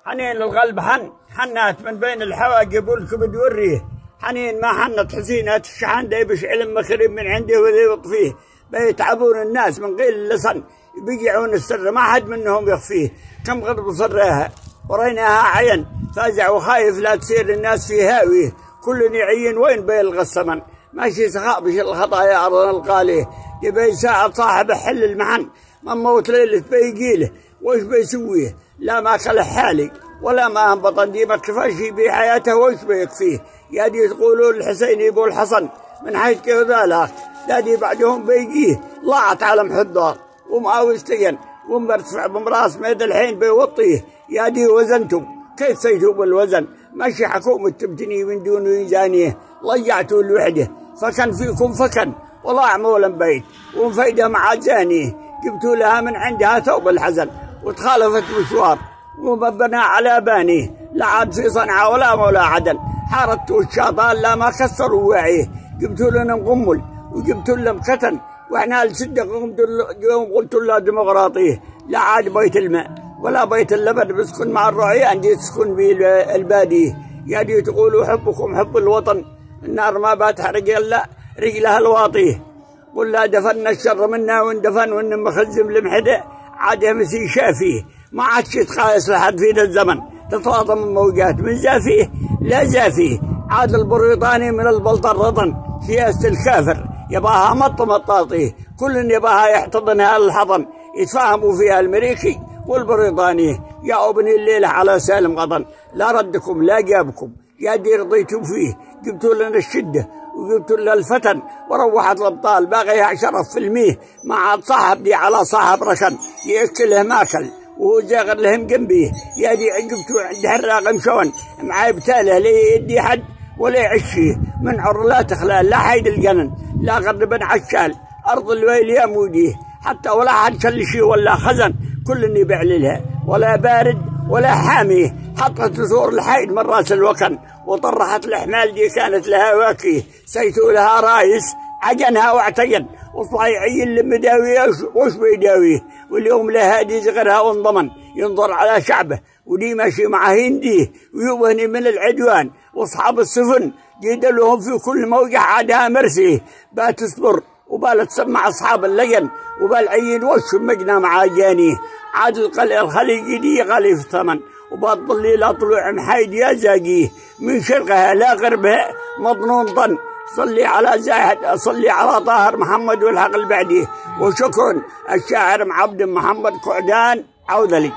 حنين للقلب حنات من بين الحواجب والكبد والريه. حنين ما حنت حسينات الشحن دايبش علم مخرب من عنده وذي يطفيه. بيتعبون الناس من قيل اللسن بيجعون السر ما حد منهم يخفيه. كم غضب صراها وريناها عين فازع وخايف لا تصير الناس في هاويه. كل يعين وين بيلغى الثمن ماشي سخاء بش الخطايا أرضنا القاليه. يبي ساعة صاحب حل المحن من موت ليلة بيقيله وش بيسويه. لا ما خلى حالي ولا ما بطن دي ما كفاش بحياته وش بيكفيه. يا دي تقولوا الحسين يبو الحسن من حيث كيف ذاك لا دي بعدهم بيجيه. ضاعت على محضار ومعاوستين ومرتفع بمراس ميد الحين بيوطيه. يا دي وزنتم كيف سيتوا بالوزن ماشي حكومة تبتني من دون ميزانيه. ضيعتوا الوحدة فكان فيكم فكن وضاع مولا بيت ومفيدة مع جانيه. جبتوا لها من عندها ثوب الحزن وتخالفت مشوار ومبنى على بانيه. لا عاد في صنعاء ولا مولا عدن حارتوا الشاطان لا ما كسروا وعيه. جبتوا لنا مقمل وجبتوا لنا مكتن واحنا لصدق قلت له ديمقراطيه. لا عاد بيت الماء ولا بيت اللبن بسكن مع الرعية عندي تسكن بالباديه. يا دي تقولوا حبكم حب الوطن النار ما بتحرق الا رجلها الواطيه. قل لا دفن الشر منا واندفن وان مخزم لمحده عاد مسي شافيه. ما عادش يتقايس لحد في الزمن تتواطم الموجات من زافيه لا زافيه. عاد البريطاني من البلطة الرطن سياسة الكافر يباها مطاطيه. كل يباها يحتضنها الحضن يتفاهموا فيها الامريكي والبريطاني. يا ابني الليله على سالم غضن لا ردكم لا جابكم. يا دي رضيتم فيه جبتوا لنا الشده وجبتوا لنا الفتن وروحت الابطال باغي شرف في الميه. ما عاد صاحب دي على صاحب رشن ياكله ماكل وهو جاغر لهم جنبيه. يا دي جبتوا عند حراق مشون معاي بتاله لا يدي حد ولا يعشيه. من عر لا تخلال لا حيد الجنن لا غربا عشال ارض الويل يا موديه. حتى ولا حد شلشي ولا خزن كل يبعللها ولا بارد ولا حامي. حطت زور الحيد من راس الوكن وطرحت الحمال دي كانت لها واكيه. سيتوا لها رايس عجنها واعتين وصايعي اللي مداويه وش بيداويه. واليوم لها دي صغرها وانضمن ينظر على شعبه ودي ماشي مع هنديه ويبهني من العدوان. واصحاب السفن جيدلهم في كل موجة عادها مرسيه. بتصبر وبال تسمع اصحاب اللجن وبالعين وش مجنى مع جانيه. عاد الخليج دي غالي في الثمن وبطل لا طلوع محايد يا زاقيه. من شرقها لا غربها مضنون ظن. صلي على زاهد صلي على طاهر محمد والحق البعديه. وشكرا الشاعر عبد محمد قعدان عوذلي.